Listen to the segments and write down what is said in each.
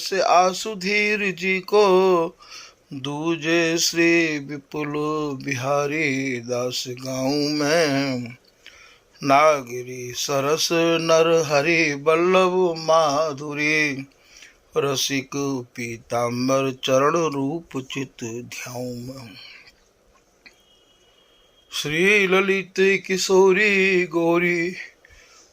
दास आसुधीर जी को, दूजे श्री विपुल बिहारी दास गाऊं मैं। नागरी सरस नर हरि बल्लभ माधुरी, रसिक पीताम्बर चरण रूप चित ध्याऊं मैं। श्री ललित किशोरी गौरी,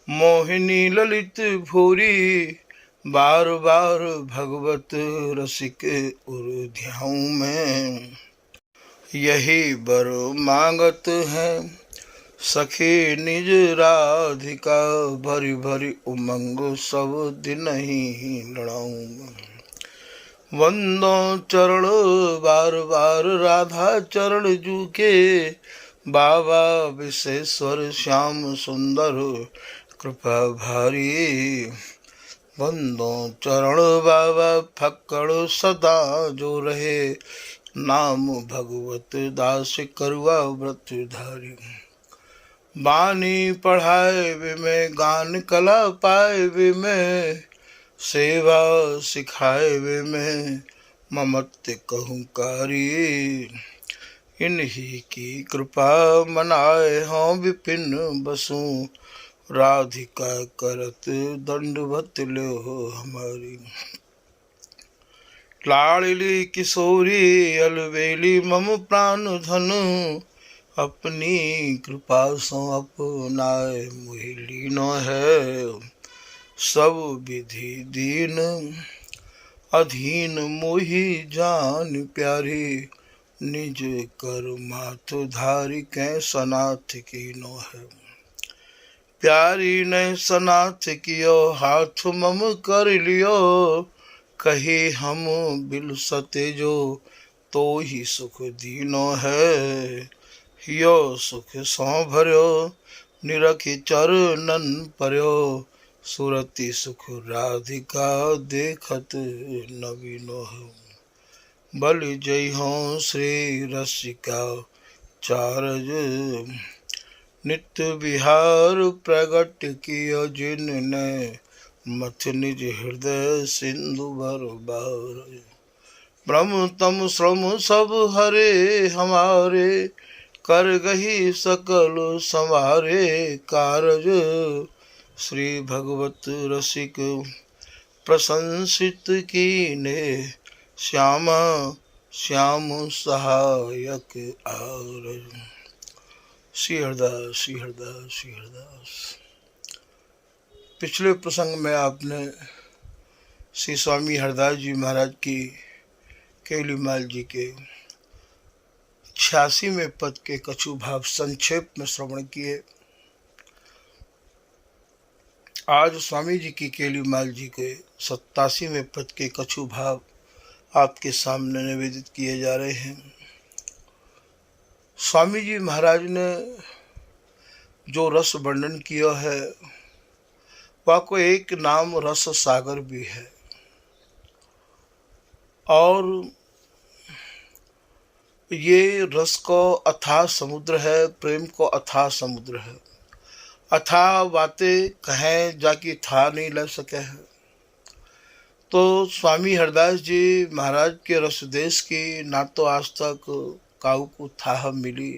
मोहिनी ललित भूरी, बार बार भगवत रसिक उर ध्याऊं मैं। यही बर मांगत है सखी निज राधिका, भरी भरी उमंग सब दिन ही लड़ाऊं। वंदो चरण बार बार राधा चरण जू के, बाबा विशेश्वर श्याम सुंदर कृपा भारी। वंदो चरण बाबा फक्कड़ सदा जो रहे, नाम भगवत दास करुआ व्रत धारी। बानी पढ़ाए वे में, गान कला पाए वे में, सेवा सिखाए वे में, ममत्व कहूँ कारी। इन्हीं की कृपा मनाए हों विपिन बसु, राधिका करत दंडवत लो हमारी। लाडली किशोरी अलवेली मम प्राण धन, अपनी कृपा सो अपनाए मोहि लीनो है। सब विधि दीन अधीन मोहि जान प्यारी, निज कर माथ धारी कै सनाथ कीनो है। प्यारी ने सनाथ कियो हाथ मम कर लियो, कही हम बिल सते जो तो ही सुख दीनो है। यो सुख सौ भर्यो निरखि चरणन पर्यो, सुरति सुख राधिका देखत नवीनो है। बल जय हो श्री रसिका चारज, नित्य विहार प्रगट कियो जिनने, मथ निज हृदय सिंधु भर बार। ब्रह्म तम श्रम सब हरे हमारे, कर गही सकल संवारे कारज। श्री भगवत रसिक प्रशंसित कीने, श्यामा श्याम सहायक आरज। श्री हरदास श्री हरदास श्री हरदास। पिछले प्रसंग में आपने श्री स्वामी हरदास जी महाराज की केवलीमाल जी के 86वें पद के कछु भाव संक्षेप में श्रवण किए। आज स्वामी जी की केवलीमाल जी के 87वें पद के कछु भाव आपके सामने निवेदित किए जा रहे हैं। स्वामी जी महाराज ने जो रस वर्णन किया है, वह को एक नाम रस सागर भी है, और ये रस को अथाह समुद्र है, प्रेम को अथाह समुद्र है। अथाह बातें कहें जाके था नहीं ले सके हैं। तो स्वामी हरदास जी महाराज के रस देश की ना तो आज तक काऊ को थाह मिली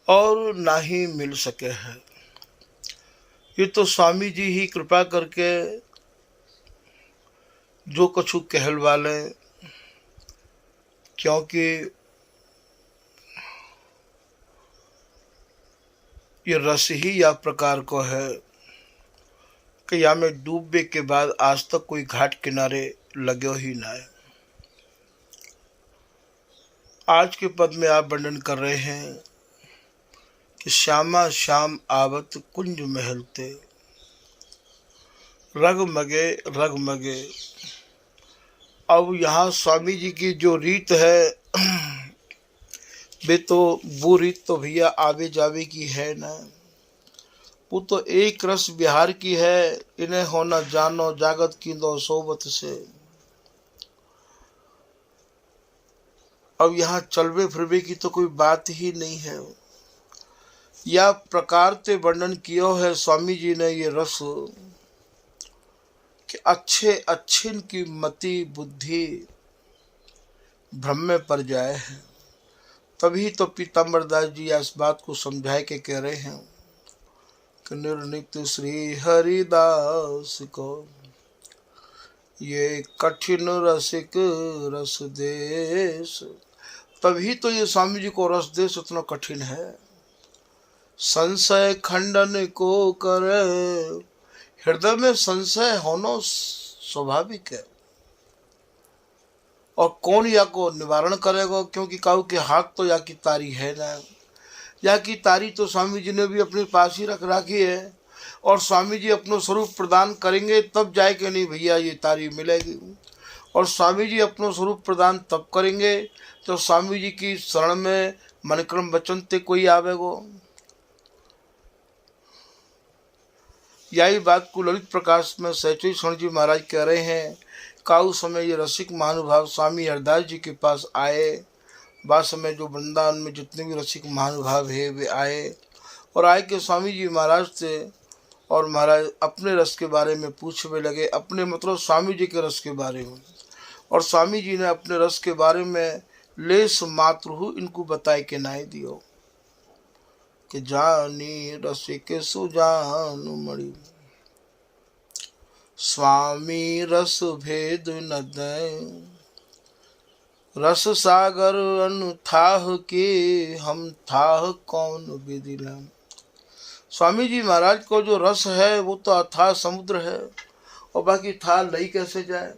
और ना ही मिल सके हैं। ये तो स्वामी जी ही कृपा करके जो कछु कहलवाले, क्योंकि ये रस ही या प्रकार को है कि या में डूबने के बाद आज तक कोई घाट किनारे लगो ही ना है। आज के पद में आप वर्णन कर रहे हैं कि श्यामा श्याम आवत कुंज महलते, रग मगे। अब यहाँ स्वामी जी की जो रीत है, वे तो वो रीत तो भैया आवे जावे की है ना, वो तो एक रस बिहार की है। इन्हें होना जानो जागत की दो सोबत से। अब यहाँ चलवे फिरवे की तो कोई बात ही नहीं है। या प्रकार से वर्णन किया है स्वामी जी ने ये रस कि अच्छे अच्छे की मति बुद्धि भ्रम में पड़ जाए हैं। तभी तो पीताम्बर दास जी इस बात को समझाए के कह रहे हैं कि निर्णित श्री हरिदास को ये कठिन रसिक रस देश। तभी तो ये स्वामी जी को रस देश इतना कठिन है। संशय खंडन को करे, हृदय में संशय होना स्वाभाविक है, और कौन या को निवारण करेगा, क्योंकि काऊ के हाथ तो या की तारी है ना। या की तारी तो स्वामी जी ने भी अपने पास ही रख रखी है, और स्वामी जी अपना स्वरूप प्रदान करेंगे तब जाए कि नहीं भैया ये तारी मिलेगी। और स्वामी जी अपना स्वरूप प्रदान तब करेंगे तो स्वामी जी की शरण में मनक्रम वचन ते कोई आवेगो। यही बात को ललित प्रकाश में सहचरी स्वर्ण जी महाराज कह रहे हैं। काउ समय ये रसिक महानुभाव स्वामी हरदास जी के पास आए, बाद समय जो वृंदावन में जितने भी रसिक महानुभाव है वे आए, और आए के स्वामी जी महाराज से, और महाराज अपने रस के बारे में पूछने लगे, अपने मतलब स्वामी जी के रस के बारे में। और स्वामी जी ने अपने रस के बारे में लेस मात्र इनको बताए के नाय दियो कि जानी रसिक सुजान मणि, स्वामी रस भेद न दें, रस सागर अनुथाह के हम थाह कौन विधि लें। स्वामी जी महाराज को जो रस है वो तो अथाह समुद्र है, और बाकी था लई कैसे जाए।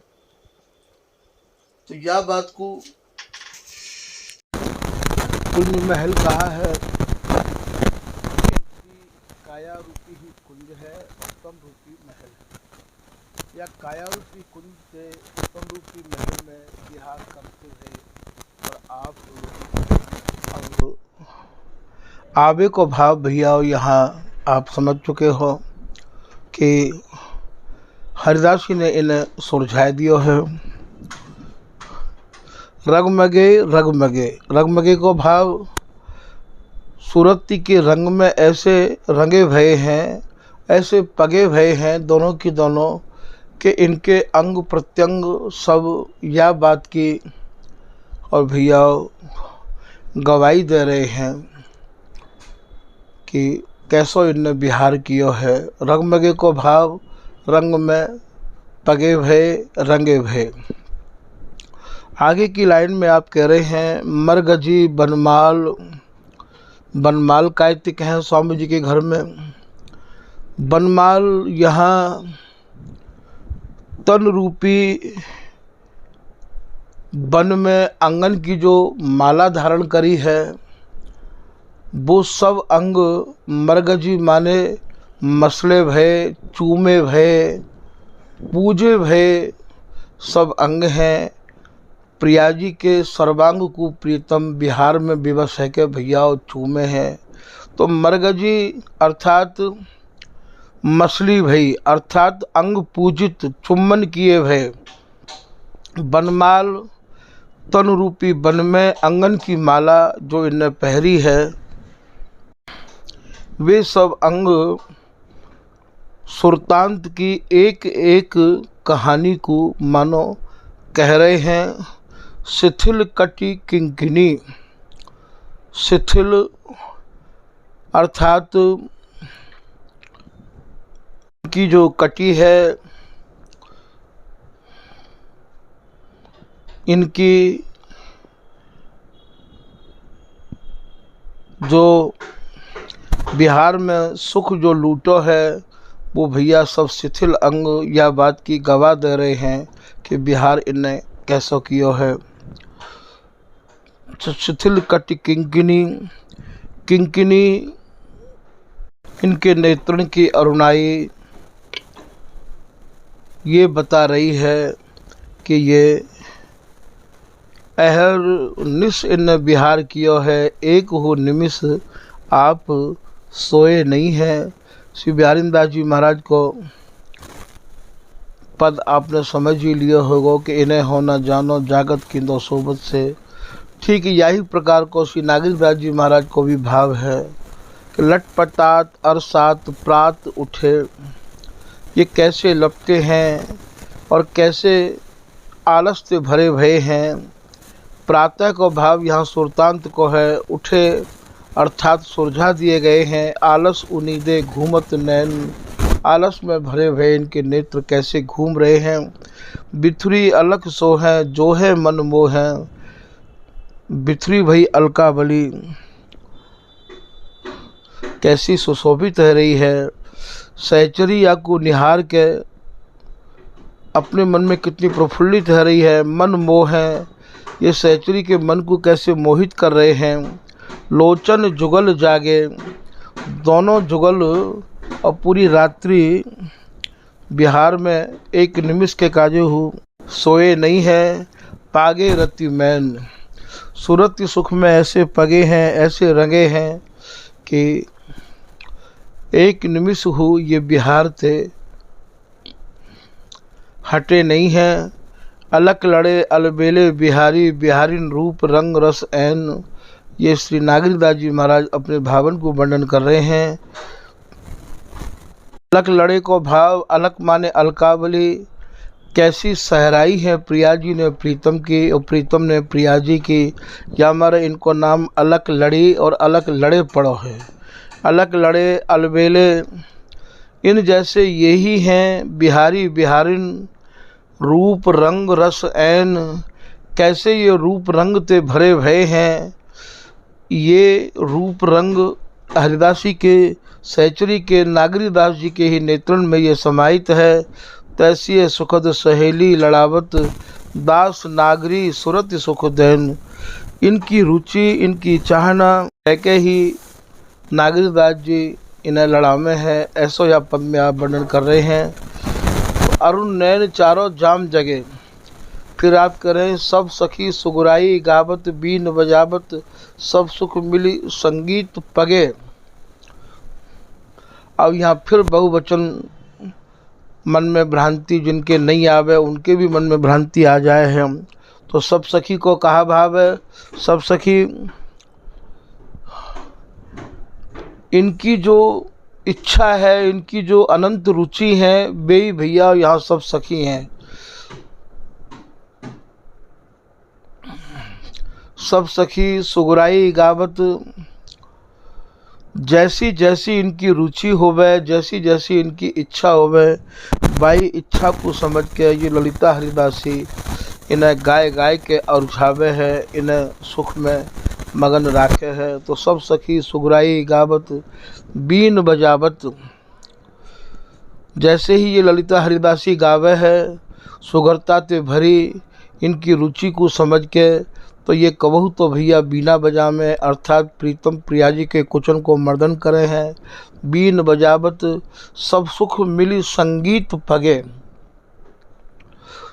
तो यह बात को कुंज महल कहा है, काया रूपी ही कुंज है, उत्तम रूपी महल है। या काया रूपी कुंज से उत्तम रूपी महल में विहार करते हैं। और आप आवे को भाव भैया यहाँ आप समझ चुके हो कि हरिदास जी ने इन्हें सुलझा दियो है। रगमगे रगमगे, रगमगे को भाव सूरती के रंग में ऐसे रंगे भये हैं, ऐसे पगे भये हैं दोनों की दोनों, कि इनके अंग प्रत्यंग सब या बात की और भैया गवाही दे रहे हैं कि कैसो इनने बिहार कियो है। रगमगे को भाव रंग में पगे भये रंगे भये। आगे की लाइन में आप कह रहे हैं मरगजी बनमाल, बनमाल कार्तिक हैं स्वामी जी के घर में। बनमाल यहाँ तन रूपी वन में आंगन की जो माला धारण करी है वो सब अंग मरगजी माने मसले भय, चूमे भय, पूजे भय सब अंग हैं। प्रिया जी के सर्वांग को प्रीतम बिहार में विवश है के भैया चूमे हैं। तो मरगजी अर्थात मछली भई, अर्थात अंग पूजित चुम्बन किए भय। बनमाल तन रूपी वन में अंगन की माला जो इन्हें पहरी है, वे सब अंग सुरतांत की एक एक कहानी को मानो कह रहे हैं। शिथिल कटी किंकिनी, शिथिल अर्थात की जो कटी है, इनकी जो बिहार में सुख जो लूटो है वो भैया सब शिथिल अंग या बात की गवाह दे रहे हैं कि बिहार इन्हें कैसो कियो है। शिथिल कटि किंकिनी, किंकिनी इनके नेत्रण की अरुणाई ये बता रही है कि ये अहर निश इन बिहार कियो है, एक हो निमिष आप सोए नहीं है। श्री बिहारीदास जी महाराज को पद आपने समझ ही लिया होगा कि इन्हें होना जानो जागत की दो सोबत से। ठीक यही प्रकार को श्री नागेंद्र जी महाराज को भी भाव है कि लटपटात अरसात प्रात उठे। ये कैसे लपटे हैं और कैसे आलस से भरे भये हैं। प्रातः को भाव यहाँ सुरतांत को है, उठे अर्थात सुरझा दिए गए हैं। आलस उनीदे घूमत नैन, आलस में भरे भये इनके नेत्र कैसे घूम रहे हैं। बिथुरी अलख सो है, जो है मन मोह है, बिथुरी भई अलका बली कैसी सुशोभित रह रही है। सहचरी या को निहार के अपने मन में कितनी प्रफुल्लित रह रही है। मन मोह है, ये सहचरी के मन को कैसे मोहित कर रहे हैं। लोचन जुगल जागे, दोनों जुगल और पूरी रात्रि बिहार में एक निमिष के काजे हूँ सोए नहीं है। पागे रति मैन, सुरति सुख में ऐसे पगे हैं, ऐसे रंगे हैं कि एक निमिष हूँ ये बिहार थे हटे नहीं हैं। अलक लड़े अलबेले बिहारी, बिहारिन रूप रंग रस ऐन। ये श्री नागरिकदास जी महाराज अपने भावन को वर्णन कर रहे हैं। अलक लड़े को भाव, अलक माने अलकावली, कैसी सहराई है प्रिया जी ने प्रीतम की और प्रीतम ने प्रिया जी की। या हमारे इनको नाम अलक लड़ी और अलक लड़े पड़ो है। अलक लड़े अलबेले, इन जैसे यही हैं बिहारी बिहारिन, रूप रंग रस ऐन, कैसे ये रूप रंग ते भरे भये हैं। ये रूप रंग हरिदासी के सहचरी के नागरीदास जी के ही नेत्रन में ये समाहित है। तैसी सुखद सहेली लड़ावत, दास नागरी सुरत सुख दैन। इनकी रुचि इनकी चाहना है के ही नागरीदास जी इन्हें लड़ावे हैं, ऐसो या पद में आप वर्णन कर रहे हैं। तो अरुण नैन चारों जाम जगे, फिर आप करें सब सखी सुगुराई गावत, बीन बजावत सब सुख मिली संगीत पगे। अब यहाँ फिर बहुवचन, मन में भ्रांति जिनके नहीं आवे उनके भी मन में भ्रांति आ जाए है। तो सब सखी को कहा भाव है, सब सखी इनकी जो इच्छा है, इनकी जो अनंत रुचि है, वे भैया यहाँ सब सखी हैं। सब सखी सुगुराई गावत, जैसी जैसी इनकी रुचि होवे, जैसी जैसी इनकी इच्छा होवे, बाई इच्छा को समझ के ये ललिता हरिदासी इन्हें गाय गाय के उलझावे है, इन्हें सुख में मगन राखे है। तो सब सखी सुगुराई गावत बीन बजावत, जैसे ही ये ललिता हरिदासी गावे है सुगरता ते भरी इनकी रुचि को समझ के, तो ये कबहू तो भैया बीना बजा में अर्थात प्रीतम प्रिया जी के कुचन को मर्दन करे हैं। बीन बजावत सब सुख मिली संगीत पगे,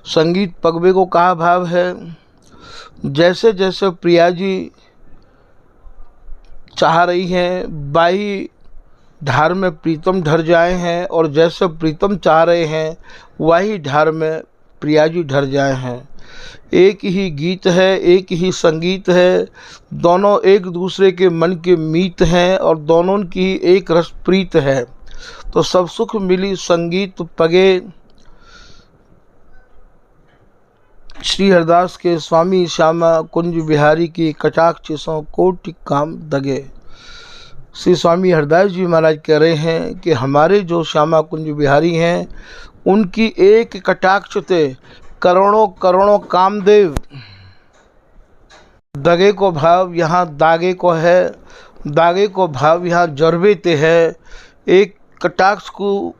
संगीत पगवे को कहा भाव है। जैसे जैसे प्रिया जी चाह रही हैं बाई ढार में प्रीतम ढर जाए हैं, और जैसे प्रीतम चाह रहे हैं वही ढार में प्रिया जी ढर जाए हैं। एक ही गीत है, एक ही संगीत है, दोनों एक दूसरे के मन के मीत हैं और दोनों की एक रस प्रीत है। तो सब सुख मिली संगीत पगे, श्री हरिदास के स्वामी श्यामा कुंज बिहारी की कटाक्षों कोटि काम दगे। श्री स्वामी हरिदास जी महाराज कह रहे हैं कि हमारे जो श्यामा कुंज बिहारी हैं उनकी एक कटाक्ष थे करोड़ों करोड़ों कामदेव। दगे को भाव यहाँ दागे को है, दागे को भाव यहाँ जरबे ते है। एक कटाक्ष को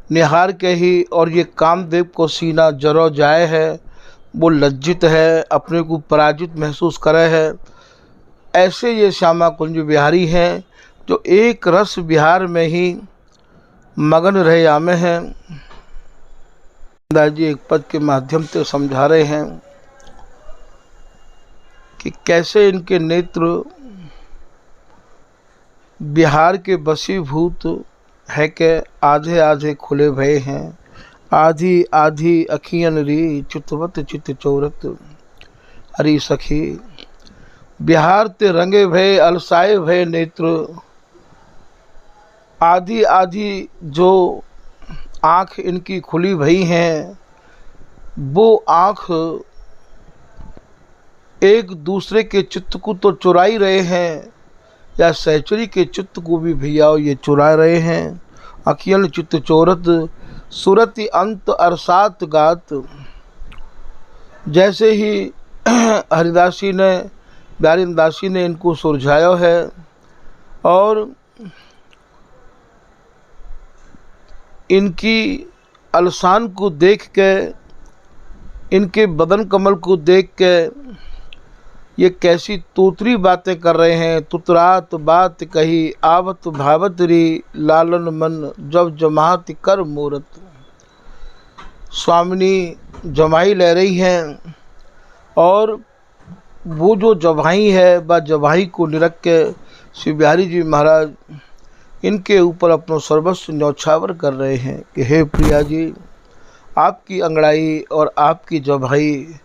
निहार के ही और ये कामदेव को सीना जरो जाए है, वो लज्जित है, अपने को पराजित महसूस करे है। ऐसे ये श्यामा कुंज बिहारी हैं जो एक रस बिहार में ही मगन रहे आमे हैं। दादाजी एक पद के माध्यम से समझा रहे हैं कि कैसे इनके नेत्र बिहार के बसीभूत है के आधे आधे खुले भये हैं। आधी आधी अखियन री चितवत चित चौरत, हरी सखी बिहार ते रंगे भये अलसाए भये नेत्र। आधी आधी जो आँख इनकी खुली भई हैं, वो आँख एक दूसरे के चित्त को तो चुरा ही रहे हैं, या सहचरी के चित्त को भी भैया ये चुरा रहे हैं। अखियन चित्त चोरत सुरति अंत अरसात गात। जैसे ही हरिदासी ने ब्यारीदासी ने इनको सुलझाया है और इनकी अलसान को देख के, इनके बदन कमल को देख के ये कैसी तोतरी बातें कर रहे हैं। तुतरात बात कही आवत भावत री लालन मन जब जमात कर मूरत। स्वामिनी जमाई ले रही हैं और वो जो जवाई है वह जवाई को निरख के श्री बिहारी जी महाराज इनके ऊपर अपना सर्वस्व न्यौछावर कर रहे हैं कि हे प्रिया जी, आपकी अंगड़ाई और आपकी जवाई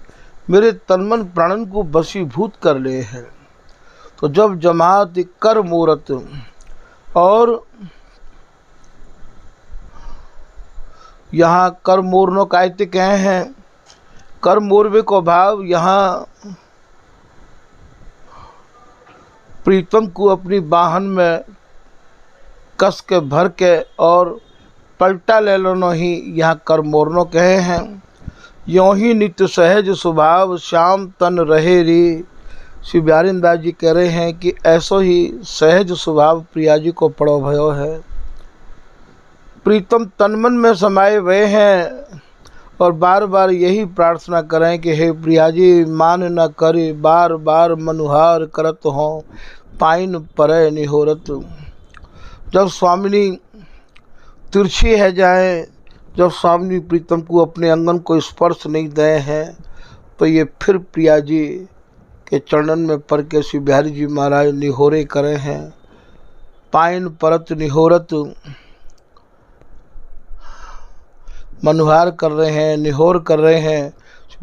मेरे तनमन प्राणन को वशीभूत कर ले हैं। तो जब जमात कर मूरत, और यहाँ कर मोरनो कायते कहे हैं, कर मोरवे को भाव यहाँ प्रीतम को अपनी बाहन में कस के भर के और पलटा ले लो ही यहाँ कर मोरनो कहे हैं। यों ही नित्य सहज स्वभाव श्याम तन रहे री। श्री बिहारीदास जी कह रहे हैं कि ऐसो ही सहज स्वभाव प्रिया जी को पड़ो भयो है। प्रीतम तनमन में समाये हुए हैं और बार बार यही प्रार्थना करें कि हे प्रिया जी, मान न करे बार बार मनुहार करत हो पाइन परे निहोरत। जब स्वामिनी तिरछी है जाए, जब स्वामिनी प्रीतम को अपने अंगन को स्पर्श नहीं दे हैं, तो ये फिर प्रिया जी के चरणन में पड़ के श्री बिहारी जी महाराज निहोरे करे हैं। पाइन परत निहोरत, मनुहार कर रहे हैं, निहोर कर रहे हैं।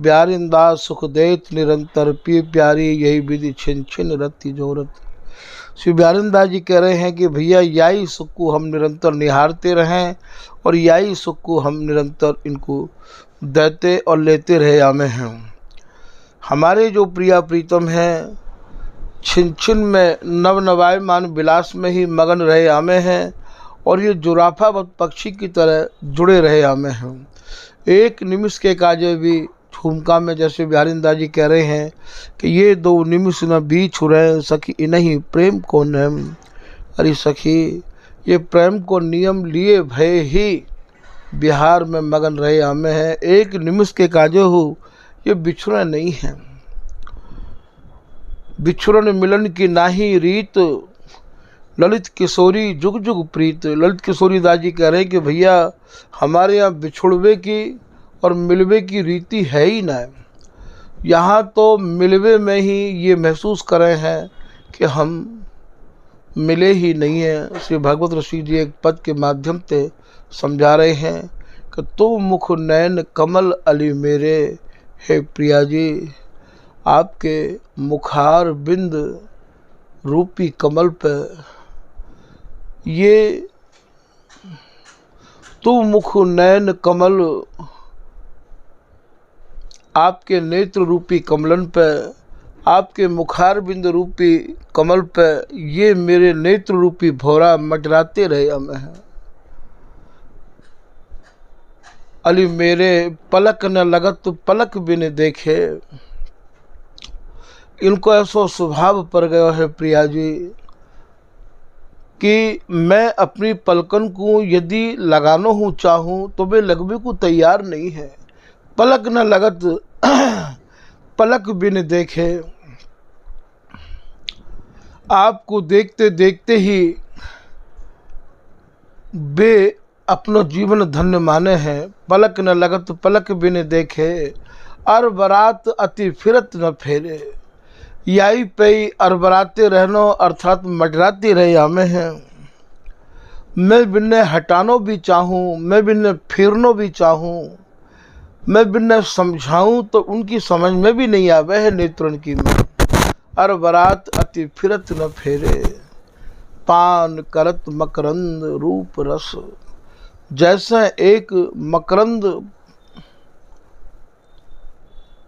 बिहारीदास सुख देत निरंतर पी प्यारी यही विधि छिन छिन रति जोरत। श्री बिहारीदास जी कह रहे हैं कि भैया यही सुख को हम निरंतर निहारते रहें और यही सुख को हम निरंतर इनको देते और लेते रहे आमे हैं। हमारे जो प्रिया प्रीतम हैं छिन छिन में नव नवायमान विलास में ही मगन रहे आमे हैं और ये जुराफावत पक्षी की तरह जुड़े रहे आमे हैं। एक निमिष के काजे भी ठुमका में, जैसे बिहारीदास जी कह रहे हैं कि ये दो निमिष न बीच रहे सखी इन्हीं प्रेम को नियम। अरे सखी, ये प्रेम को नियम लिए भय ही बिहार में मगन रहे आमे हैं। एक निमिष के काजे हो ये बिछुड़े नहीं हैं। बिछुड़न मिलन की नाही रीत ललित किशोरी जुग जुग प्रीत। ललित किशोरी दास जी कह रहे हैं कि भैया हमारे यहाँ बिछुड़वे की और मिलवे की रीति है ही ना। यहाँ तो मिलवे में ही ये महसूस कर रहे हैं कि हम मिले ही नहीं हैं। श्री भगवत ऋषि जी एक पद के माध्यम से समझा रहे हैं कि तू मुख नैन कमल अली मेरे। हे प्रिया जी, आपके मुखार बिंद रूपी कमल पे ये तू मुख नैन कमल, आपके नेत्र रूपी कमलन पे, आपके मुखार बिंद रूपी कमल पे ये मेरे नेत्र रूपी भौरा मटराते रहे हमें हैं। अली मेरे पलक न लगत पलक बिन देखे। इनको ऐसा स्वभाव पड़ गया है प्रिया जी कि मैं अपनी पलकन को यदि लगाना हूँ चाहूँ तो वे लगने को तैयार नहीं है। पलक न लगत पलक बिन देखे। आपको देखते देखते ही वे अपना जीवन धन्य माने हैं। पलक न लगत पलक बिन देखे अर बरात अति फिरत न फेरे। याई पे अरबराते रहनो अर्थात मडराते रहे हमें हैं। मैं बिन्ने हटानो भी चाहूँ, मैं बिन्ने फिरनो भी चाहूँ, मैं बिन्ने समझाऊँ तो उनकी समझ में भी नहीं आवे है नेत्रन की में। अरबरात अति फिरत न फेरे पान करत मकरंद रूप रस। जैसे एक मकरंद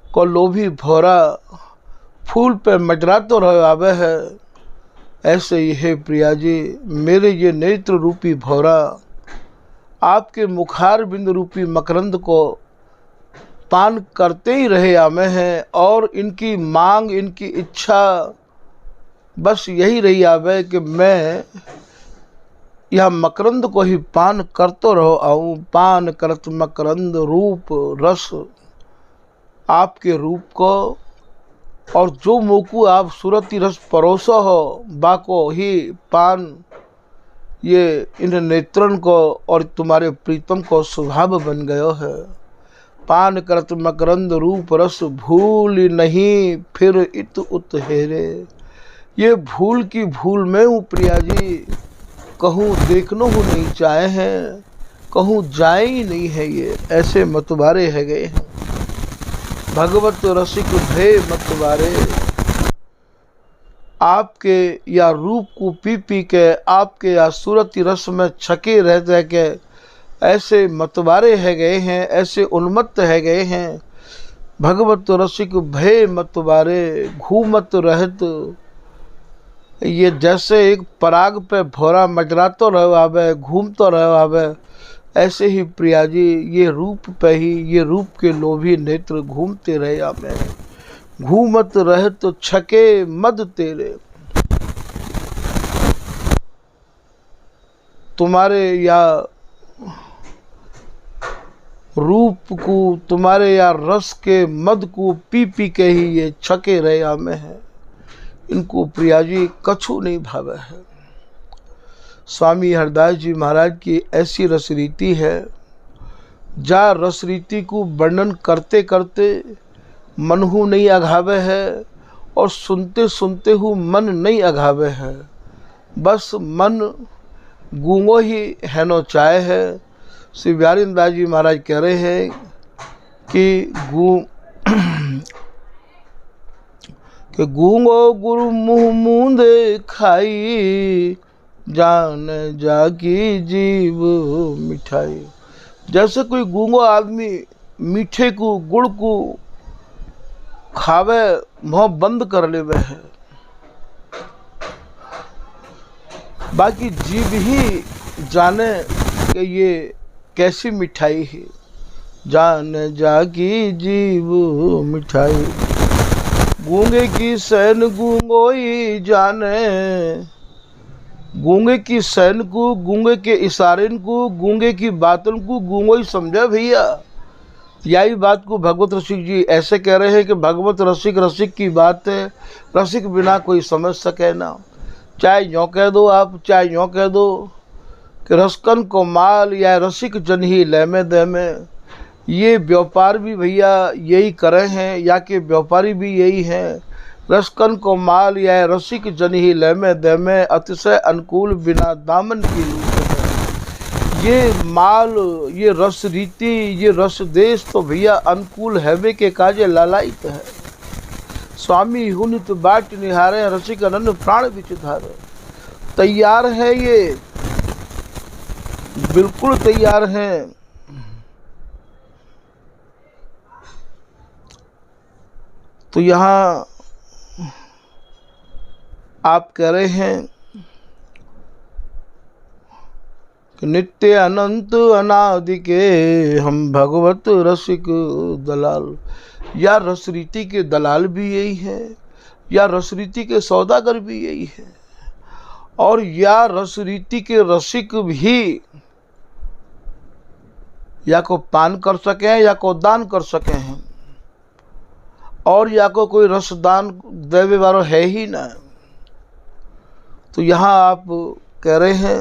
को लोभी भौरा फूल पे मजरा तो आवे है, ऐसे ही है प्रिया जी मेरे ये नेत्र रूपी भौरा आपके मुखार बिंद रूपी मकरंद को पान करते ही रहे आमे हैं, और इनकी मांग इनकी इच्छा बस यही रही आवे कि मैं यह मकरंद को ही पान करतो रहो आऊँ। पान करत मकरंद रूप रस आपके रूप को, और जो मोकू आप सुरती रस परोसो हो बाको ही पान ये इन नेत्रन को और तुम्हारे प्रीतम को स्वभाव बन गयो है। पान करत मकरंद रूप रस भूल नहीं फिर इत उत हेरे। ये भूल की भूल में हूँ प्रिया जी, कहूँ देखनो हो नहीं चाहे हैं, कहूँ जाए ही नहीं है, ये ऐसे मतवारे है गए हैं। भगवत रसिक भय मतवारे, आपके या रूप को पी पी के आपके या सूरती रस में छके रह के ऐसे मतवारे है गए हैं, ऐसे उन्मत्त है गए हैं। भगवत रसिक भय मतवारे घूमत रहत, ये जैसे एक पराग पे भौरा मजरातो रहो आवे घूमतो रहो आवे, ऐसे ही प्रिया जी ये रूप पे ही ये रूप के लोभी नेत्र घूमते रहे आवे। घूमत रहे तो छके मद तेरे, तुम्हारे या रूप को तुम्हारे या रस के मद को पी पी के ही ये छके रहे आमे हैं। इनको प्रिया जी कछु नहीं भावे है। स्वामी हरदास जी महाराज की ऐसी रसरीति है, जा रसरीति को वर्णन करते करते मनहु नहीं अघावे है, और सुनते सुनते हु मन नहीं अघावे है। बस मन गूंगो ही है नो चाहे है। श्री बिहारींद्र दास जी महाराज कह रहे हैं कि गूंगो गुरु मुँह मूंदे खाई, जान जागी जीव मिठाई। जैसे कोई गूंगो आदमी मीठे को गुड़ को खावे मुँह बंद कर लेवे है, बाकी जीव ही जाने कि ये कैसी मिठाई है। जान जागी जीव मिठाई, गूंगे की सैन गूंगो ही जाने। गूंगे की सैन को, गूंगे के इशारे को, गूंगे की बातों को गूंगो ही समझा भैया। यही बात को भगवत रसिक जी ऐसे कह रहे हैं कि भगवत रसिक रसिक की बात है, रसिक बिना कोई समझ सके ना। चाहे यूँ कह दो आप, चाहे यूँ कह दो कि रसकन को माल या रसिक जन ही लेमे दे में, ये व्यापार भी भैया यही करे हैं, या के व्यापारी भी यही हैं। रसकन को माल या रसिक जन ही लेमे दे में, अतिशय अनुकूल बिना दामन की लूट है। ये माल, ये रस रीति, ये रस देश तो भैया अनुकूल हैवे के काजे लालायित है। स्वामी हुनित बाट निहारे, रसिक अनन्य प्राण विचिधारे। तैयार है ये, बिल्कुल तैयार हैं। तो यहाँ आप कह रहे हैं कि नित्य अनंत अनादि के हम भगवत रसिक दलाल। या रसरीति के दलाल भी यही है, या रसरीति के सौदागर भी यही है, और या रसरीति के रसिक भी या को पान कर सके हैं, या को दान कर सके हैं, और या को कोई रसदान देवे वाला है ही ना। तो यहाँ आप कह रहे हैं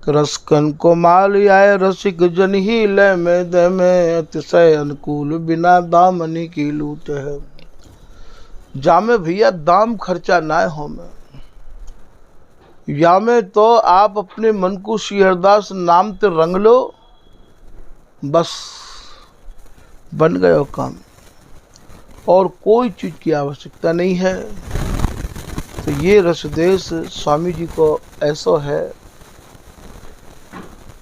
रसकन को माल आए, रसिक जन ही ले में दे में, अतिशय अनुकूल बिना दामनी की लूट है। जामे भैया दाम खर्चा ना हो में, या में तो आप अपने मन को श्री हरदास नाम ते रंग लो, बस बन गयो काम, और कोई चीज की आवश्यकता नहीं है। तो ये रसदेश स्वामी जी को ऐसा है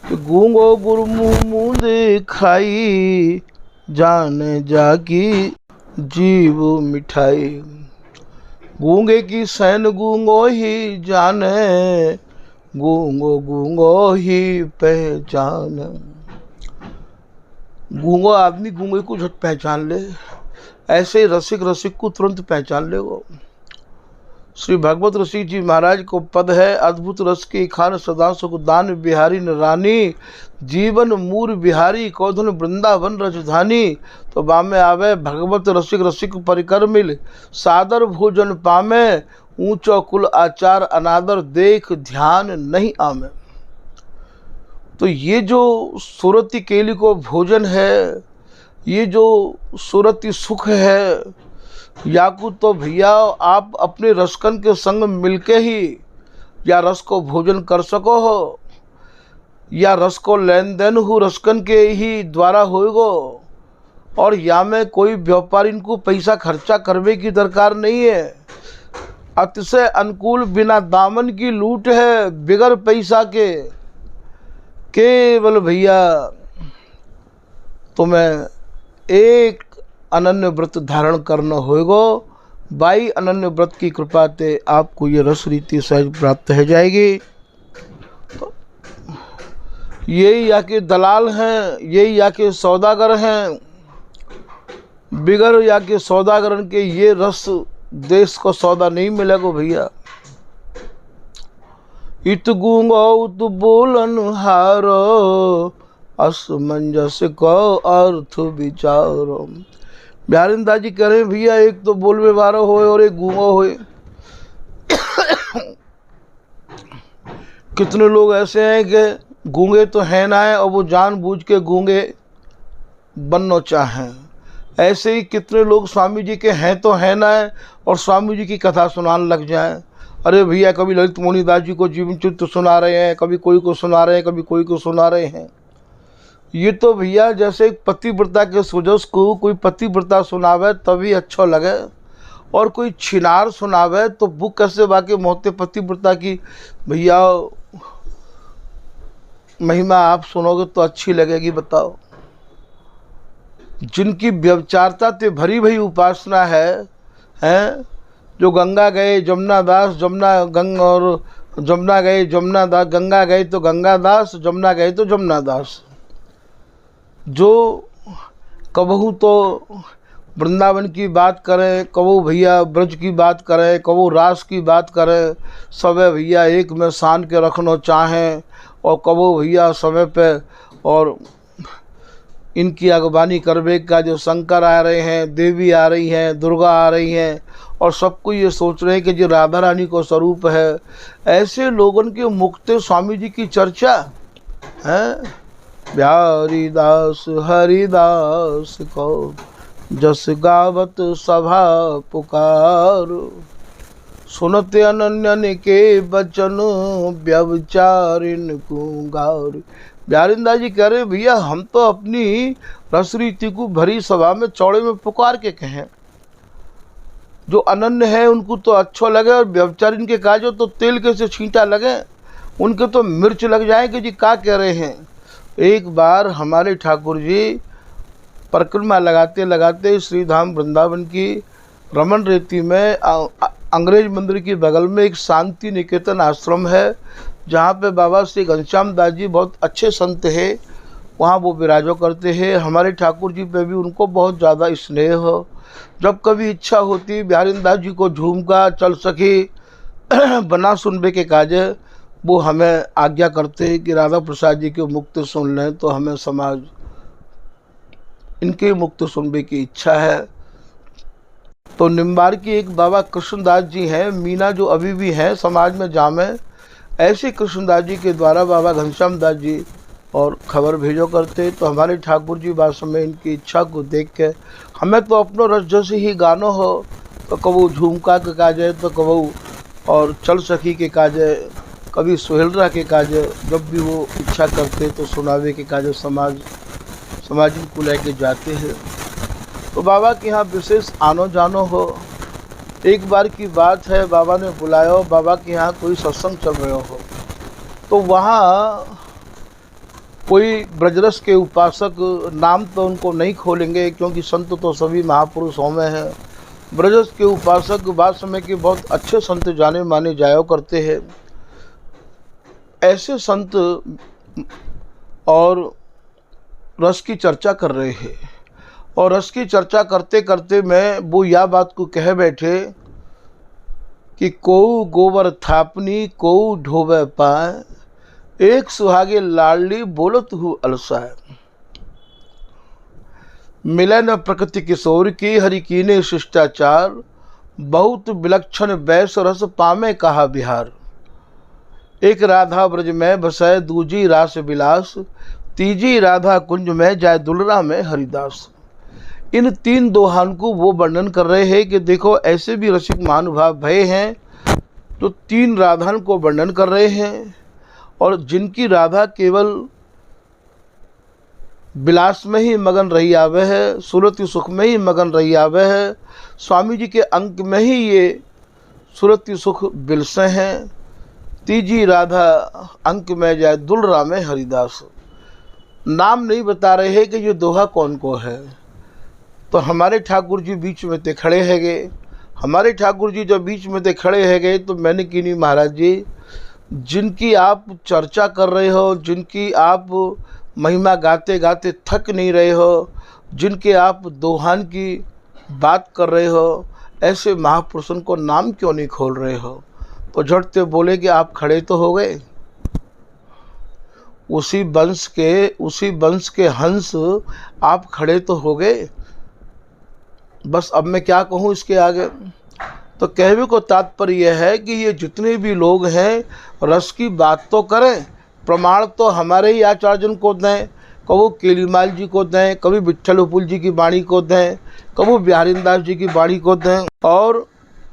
कि गूंगो गुरमुंह मुंह खाई, जाने जाकी जीव मिठाई। गूंगे की सैन गूंगो ही जाने, गूंगो गूंगो ही पहचान। गूंगो आदमी गूंगे को झट पहचान ले, ऐसे रसिक रसिक को तुरंत पहचान ले। वो श्री भगवत ऋषि जी महाराज को पद है, अद्भुत रस की खान सदा सुख दान बिहारी न रानी, जीवन मूर बिहारी कौधन वृंदावन रजधानी। तो बामे आवे भगवत रसिक रसिक परिकर मिल, सादर भोजन पामे, ऊंचो कुल आचार अनादर देख ध्यान नहीं आमे। तो ये जो सूरती केली को भोजन है, ये जो सूरती सुख है, याकू तो भैया आप अपने रसकन के संग मिलके ही या रस को भोजन कर सको हो, या रस को लेन देन हो रसकन के ही द्वारा होएगो। और या में कोई व्यापारी इनको पैसा खर्चा करने की दरकार नहीं है। अतिशय अनुकूल बिना दामन की लूट है, बिगर पैसा के। केवल भैया तुम्हें एक अनन्य व्रत धारण करना होएगो। बाई अनन्य व्रत की कृपा से आपको ये रस रीति सहज प्राप्त हो जाएगी। तो यही या के दलाल हैं, यही या के सौदागर हैं, बिगर या के सौदागरन के ये रस देश को सौदा नहीं मिलेगा भैया। इत गूंगो उत बोलन हारो, असमंजस को अर्थ विचारो। बिहारिंदा जी कह रहे हैं भैया एक तो बोलवे वारो होए और एक गूंगो होए। कितने लोग ऐसे हैं कि गूंगे तो हैं ना है और वो जानबूझ के गूंगे बनना चाहें। ऐसे ही कितने लोग स्वामी जी के हैं तो हैं ना है और स्वामी जी की कथा सुनाने लग जाएं। अरे भैया कभी ललित मोहनी दास जी को जीवन चित्र सुना रहे हैं, कभी कोई को सुना रहे हैं, कभी कोई को सुना रहे हैं। ये तो भैया जैसे पतिव्रता के सुजस को कोई पतिव्रता सुनावे तभी अच्छा लगे, और कोई छिनार सुनावे तो बुक कैसे बाकी मोहते पतिव्रता की भैया महिमा आप सुनोगे तो अच्छी लगेगी। बताओ, जिनकी व्यभिचारता से भरी भरी उपासना है, जो गंगा गए जमुना दास, जमुना गंगा और जमुना गए जमुना दास, गंगा गए तो गंगा दास, जमुना गए तो जमुना दास। जो कबहू तो वृंदावन की बात करें, कबहू भैया ब्रज की बात करें, कबहू रास की बात करें, सब भैया एक में सान के रखना चाहें। और कबहू भैया समय पे और इनकी अगवानी करवे का जो शंकर आ रहे हैं, देवी आ रही हैं, दुर्गा आ रही हैं, और सबको ये सोच रहे हैं कि जो राधा रानी को स्वरूप है। ऐसे लोगों के मुक्त स्वामी जी की चर्चा है। बिहारी दास हरिदास को जस गावत सभा पुकार, सुनते अनन्यन के बचन व्यभिचारिन को गार। बिहारिंदा जी कह रहे भैया हम तो अपनी रस रीति को भरी सभा में चौड़े में पुकार के कहें। जो अनन्य है उनको तो अच्छा लगे, और व्यभिचारिन के काजो तो तेल के से छींटा लगे, उनके तो मिर्च लग जाए कि जी क्या कह रहे हैं। एक बार हमारे ठाकुर जी परिक्रमा लगाते लगाते श्रीधाम वृंदावन की रमन रेती में अंग्रेज मंदिर के बगल में एक शांति निकेतन आश्रम है, जहाँ पे बाबा श्री घनश्याम दास जी बहुत अच्छे संत है, वहाँ वो विराजो करते हैं। हमारे ठाकुर जी पे भी उनको बहुत ज़्यादा स्नेह हो। जब कभी इच्छा होती बिहारिंदा जी को झूमका चल सके बना सुनबे के काजे, वो हमें आज्ञा करते हैं कि राधा प्रसाद जी के मुक्त सुन लें। तो हमें समाज इनके मुक्त सुनबे की इच्छा है। तो निम्बार की एक बाबा कृष्णदास जी हैं, मीना जो अभी भी हैं समाज में जामे, ऐसे कृष्णदास जी के द्वारा बाबा घनश्याम दास जी और खबर भेजो करते। तो हमारे ठाकुर जी वास्तव में इनकी इच्छा को देख के हमें तो अपनो रस जैसे ही गानो हो, तो कबू झुमका के काजे, तो कबू और चल सखी के काजे, कभी सुहेलरा के काजे, जब भी वो इच्छा करते तो सुनावे के काजे समाज को लेके जाते हैं। तो बाबा के यहाँ विशेष आनो जानो हो, एक बार की बात है, बाबा ने बुलाया, बाबा के यहाँ कोई सत्संग चल रहे हो, तो वहाँ कोई ब्रजरस के उपासक, नाम तो उनको नहीं खोलेंगे क्योंकि संत तो सभी महापुरुषों में हैं, ब्रजरस के उपासक बाद समय के बहुत अच्छे संत जाने माने जाया करते हैं। ऐसे संत और रस की चर्चा कर रहे हैं, और रस की चर्चा करते करते मैं वो यह बात को कह बैठे कि कोऊ गोबर थापनी कोऊ ढोवे पाए, एक सुहागे लाडली बोलत हूँ अलसाए। मिले न प्रकृति किशोर की हरि कीने शिष्टाचार, बहुत विलक्षण बैस रस पामे कहा बिहार। एक राधा ब्रज में बसै दूजी रास विलास, तीजी राधा कुंज में जाय दुलरा में हरिदास। इन तीन दोहान को वो वर्णन कर रहे हैं कि देखो ऐसे भी रसिक महानुभाव भय हैं जो तीन राधान को वर्णन कर रहे हैं, और जिनकी राधा केवल विलास में ही मगन रही आवे है, सुरति सुख में ही मगन रही आवे है, स्वामी जी के अंक में ही ये सुरति सुख बिलसे हैं। तीजी राधा अंक में जाए दुलरा में हरिदास। नाम नहीं बता रहे हैं कि ये दोहा कौन को है, तो हमारे ठाकुर जी बीच में ते खड़े है गए। हमारे ठाकुर जी जब बीच में ते खड़े है गए तो मैंने कि नहीं महाराज जी, जिनकी आप चर्चा कर रहे हो, जिनकी आप महिमा गाते गाते थक नहीं रहे हो, जिनके आप दोहान की बात कर रहे हो, ऐसे महापुरुषों को नाम क्यों नहीं खोल रहे हो? तो झटते बोले कि आप खड़े तो हो गए, उसी वंश के हंस आप खड़े तो हो गए, बस अब मैं क्या कहूँ इसके आगे। तो कहने को तात्पर्य यह है कि ये जितने भी लोग हैं रस की बात तो करें, प्रमाण तो हमारे ही आचार्यजन को दें, कबू केलीमाल जी को दें, कभी विट्ठल उपुल जी की वाणी को दें, कबू बिहारीदास जी की वाणी को दें, और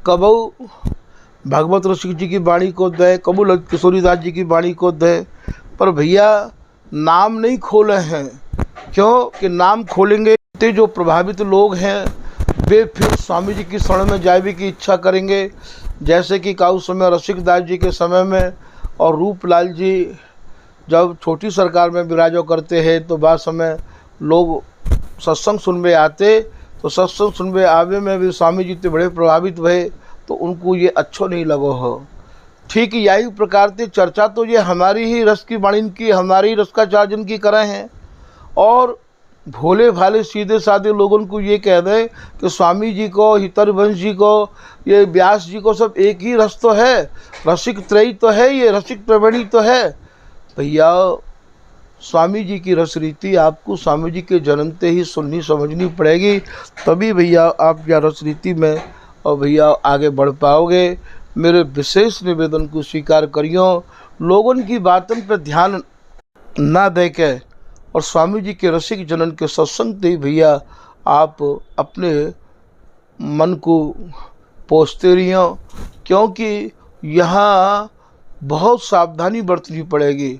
कबू भागवत रसिक जी की वाणी को दें, कबू ललित किशोरीदास जी की वाणी को दें, पर भैया नाम नहीं खोले हैं। क्यों कि नाम खोलेंगे तो जो प्रभावित लोग हैं वे फिर स्वामी जी की शरण में जाने की इच्छा करेंगे। जैसे कि काउ समय रसिकदास जी के समय में और रूपलाल जी जब छोटी सरकार में विराजो करते हैं तो बाद समय लोग सत्संग सुनने आते, तो सत्संग सुनने आवे में भी स्वामी जी तो बड़े प्रभावित हुए, तो उनको ये अच्छो नहीं लगो हो। ठीक यही प्रकार से चर्चा तो ये हमारी ही रस की वाणी की, हमारी रसकाचार्यन की करें हैं, और भोले भाले सीधे साधे लोगों को ये कह दें कि स्वामी जी को, हितरवंश जी को, ये व्यास जी को सब एक ही रस तो है, रसिक त्रयी तो है, ये रसिक प्रवणी तो है। भैया स्वामी जी की रस रीति आपको स्वामी जी के जन्मते ही सुननी समझनी पड़ेगी, तभी भैया आप या रस रीति में और भैया आगे बढ़ पाओगे। मेरे विशेष निवेदन को स्वीकार करियो, लोगों की बातों पर ध्यान ना दे के और स्वामी जी के रसिक जनन के सत्संग से भैया आप अपने मन को पोसते रहियो, क्योंकि यहाँ बहुत सावधानी बरतनी पड़ेगी।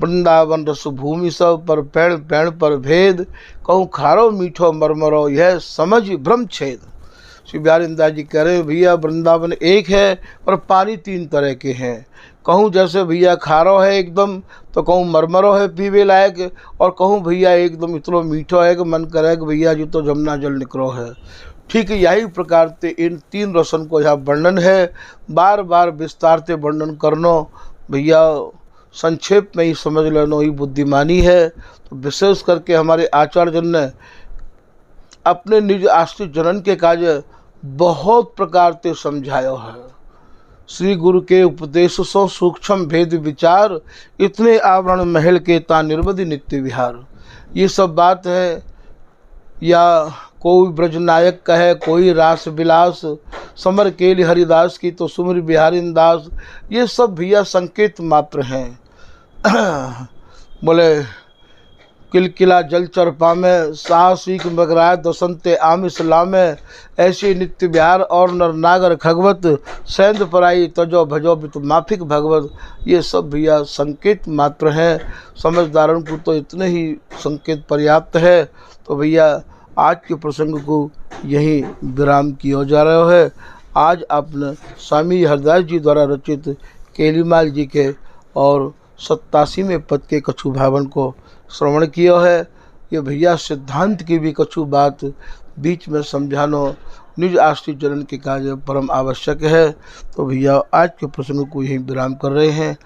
वृंदावन रस भूमि सब पर पेड़ पेड़ पर भेद, कहूँ खारो मीठो मरमरो यह समझ ब्रह्म छेद। श्री बिहारीदास जी कह रहे हैं भैया वृंदावन एक है पर पानी तीन तरह के हैं। कहूँ जैसे भैया खारो है एकदम, तो कहूँ मरमरो है पीवे लायक, और कहूँ भैया एकदम इतना मीठो है कि मन करे कि भैया जी तो जमुना जल निकलो है। ठीक है, यही प्रकार से इन तीन रसन को यहाँ वर्णन है, बार बार विस्तार से वर्णन करनो भैया संक्षेप में ही समझ लेना ही बुद्धिमानी है। तो विशेष करके हमारे आचार्यजन ने अपने निज आश्रित जनन के कार्य बहुत प्रकार से समझाया है। श्री गुरु के उपदेश सो सूक्ष्म भेद विचार, इतने आवरण महल के ता निर्वधि नित्य विहार। ये सब बात है, या कोई ब्रजनायक कहे कोई रास विलास, समर केल हरिदास की तो सुमर बिहारी दास, ये सब भैया संकेत मात्र हैं। बोले किलकिला जलचर पामे, साहसिक मगराय दसंते आम इस्लामे, ऐसे नित्य बिहार और नर नागर खगवत, सैंद पराई तजो भजो बित माफिक भगवत। ये सब भैया संकेत मात्र हैं, समझदारों को तो इतने ही संकेत पर्याप्त है। तो भैया आज के प्रसंग को यही विराम किया जा रहा है। आज आपने स्वामी हरदास जी द्वारा रचित केलीमाल जी के और 87वें पद के कछु भावन को श्रवण किया है। ये भैया सिद्धांत की भी कछु बात बीच में समझानो निज आश्रित जनन के कार्य परम आवश्यक है। तो भैया आज के प्रसंग को यही विराम कर रहे हैं।